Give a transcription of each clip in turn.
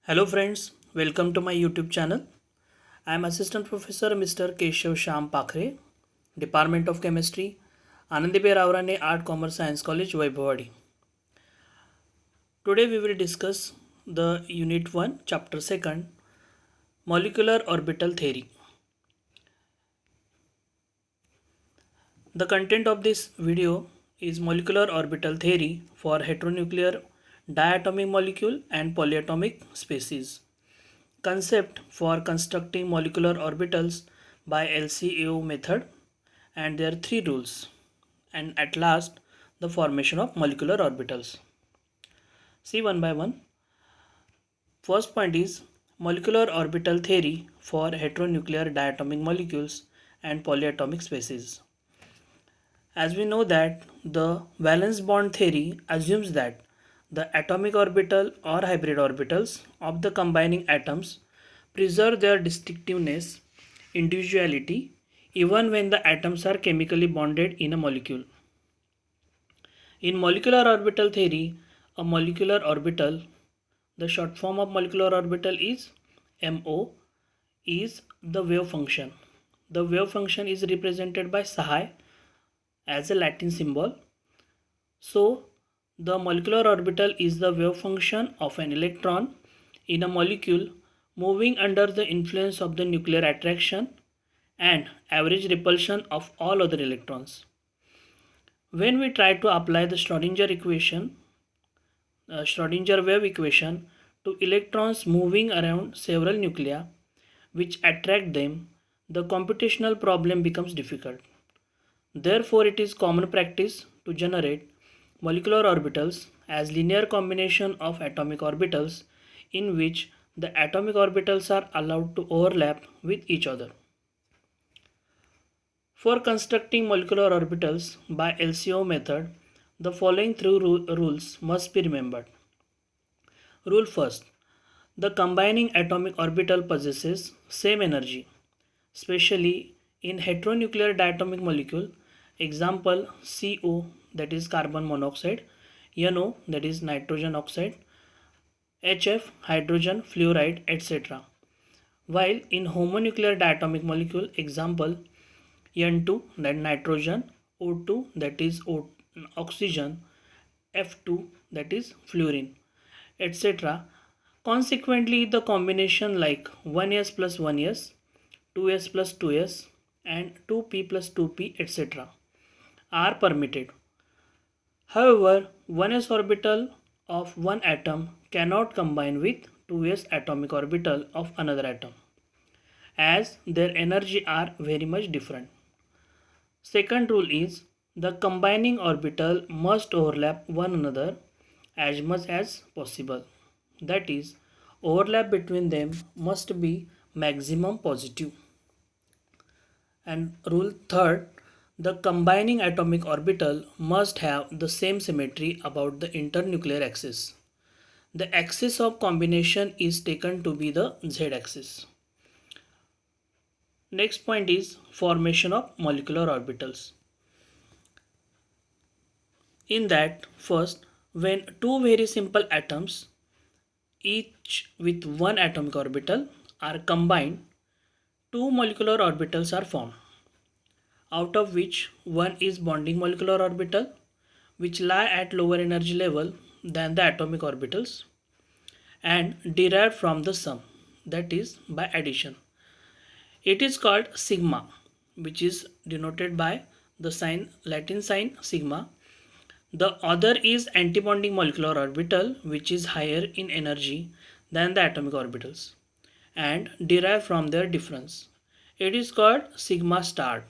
Hello friends, welcome to my YouTube channel. I am Assistant Professor Mr. Keshav Shyam Pakhre, Department of Chemistry, Anandibir Avrane Art Commerce Science College, Vaibhavadi. Today we will discuss the Unit 1, Chapter 2, Molecular Orbital Theory. The content of this video is molecular orbital theory for heteronuclear diatomic molecule and polyatomic species. Concept for constructing molecular orbitals by LCAO method and their three rules, and at last the formation of molecular orbitals. See one by one. First point is molecular orbital theory for heteronuclear diatomic molecules and polyatomic species. As we know that the valence bond theory assumes that the atomic orbital or hybrid orbitals of the combining atoms preserve their distinctiveness, individuality, even when the atoms are chemically bonded in a molecule. In molecular orbital theory, a molecular orbital, the short form of molecular orbital is MO, is the wave function. The wave function is represented by psi as a Latin symbol. So, the molecular orbital is the wave function of an electron in a molecule moving under the influence of the nuclear attraction and average repulsion of all other electrons. When we try to apply the Schrodinger equation, Schrodinger wave equation to electrons moving around several nuclei which attract them, the computational problem becomes difficult. Therefore, it is common practice to generate molecular orbitals as linear combination of atomic orbitals in which the atomic orbitals are allowed to overlap with each other. For constructing molecular orbitals by LCO method, the following three rules must be remembered. Rule first, the combining atomic orbital possesses same energy, especially in heteronuclear diatomic molecule. Example CO, that is carbon monoxide, NO, that is nitrogen oxide, HF, hydrogen fluoride, etc. While in homonuclear diatomic molecule, example N2, that nitrogen, O2, that is oxygen, F2, that is fluorine, etc. Consequently, the combination like 1s plus 1s, 2s plus 2s, and 2p plus 2p, etc. are permitted. However, 1s orbital of one atom cannot combine with 2s atomic orbital of another atom, as their energy are very much different. Second rule is the combining orbital must overlap one another as much as possible. That is, overlap between them must be maximum positive. And rule third, the combining atomic orbital must have the same symmetry about the internuclear axis. The axis of combination is taken to be the z-axis. Next point is formation of molecular orbitals. In that, first, when two very simple atoms, each with one atomic orbital, are combined, two molecular orbitals are formed, out of which one is bonding molecular orbital, which lie at lower energy level than the atomic orbitals, and derived from the sum, that is by addition. It is called sigma, which is denoted by the sign, Latin sign sigma. The other is antibonding molecular orbital, which is higher in energy than the atomic orbitals and derived from their difference. It is called sigma star.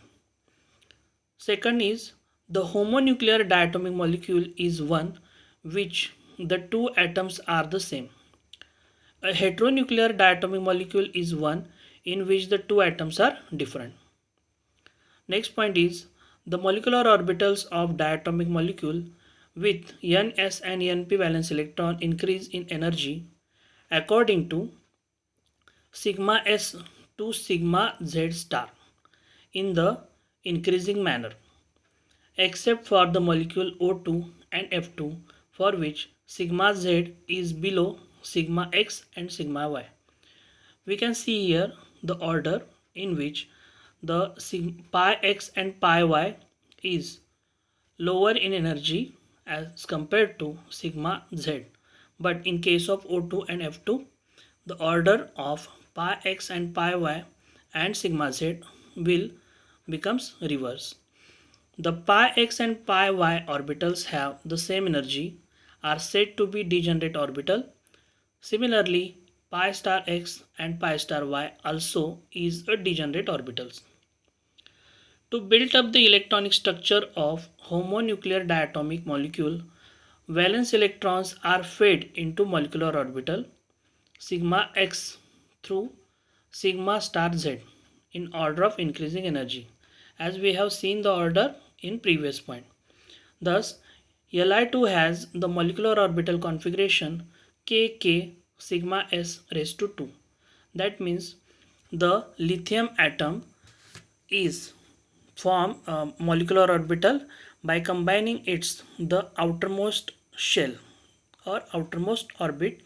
Second is the homonuclear diatomic molecule is one which the two atoms are the same. A heteronuclear diatomic molecule is one in which the two atoms are different. Next point is the molecular orbitals of diatomic molecule with Ns and Np valence electron increase in energy according to sigma s to sigma z star in the increasing manner, except for the molecule O2 and F2, for which sigma z is below sigma x and sigma y. We can see here the order in which the pi x and pi y is lower in energy as compared to sigma z. But in case of O2 and F2, the order of pi x and pi y and sigma z will becomes reverse. The pi x and pi y orbitals have the same energy, are said to be degenerate orbital. Similarly, pi star x and pi star y also is a degenerate orbitals. To build up the electronic structure of homonuclear diatomic molecule, valence electrons are fed into molecular orbital sigma x through sigma star z in order of increasing energy, as we have seen the order in previous point. Thus, Li2 has the molecular orbital configuration kk sigma s raised to 2. That means the lithium atom is form a molecular orbital by combining its the outermost shell or outermost orbit.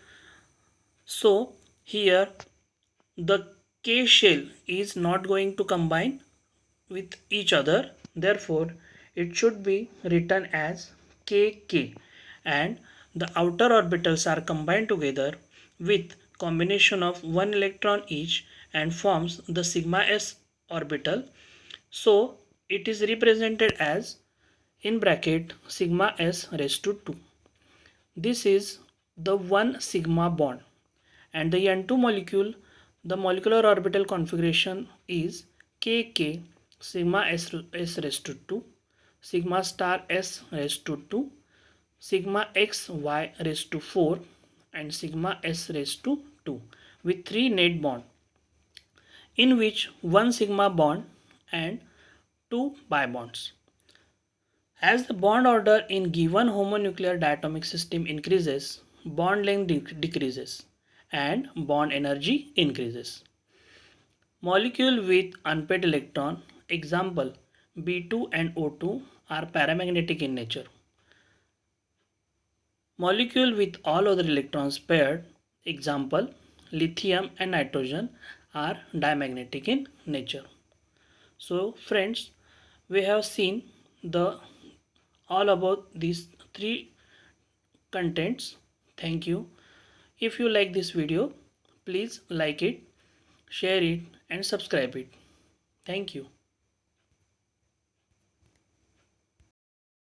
So here the k shell is not going to combine with each other, therefore it should be written as kk, and the outer orbitals are combined together with combination of one electron each and forms the sigma s orbital. So it is represented as in bracket sigma s raised to 2. This is the one sigma bond, and the N2 molecule, the molecular orbital configuration is kk sigma s raised to 2, sigma star s raised to 2, sigma x y raised to 4, and sigma s raised to 2 with 3 net bond, in which one sigma bond and 2 pi bonds. As the bond order in given homonuclear diatomic system increases, bond length decreases and bond energy increases. Molecule with unpaired electron, example B2 and O2, are paramagnetic in nature. Molecule with all other electrons paired, example lithium and nitrogen, are diamagnetic in nature. So friends, we have seen the all about these three contents. Thank you. If you like this video, please like it, share it and subscribe it. Thank you.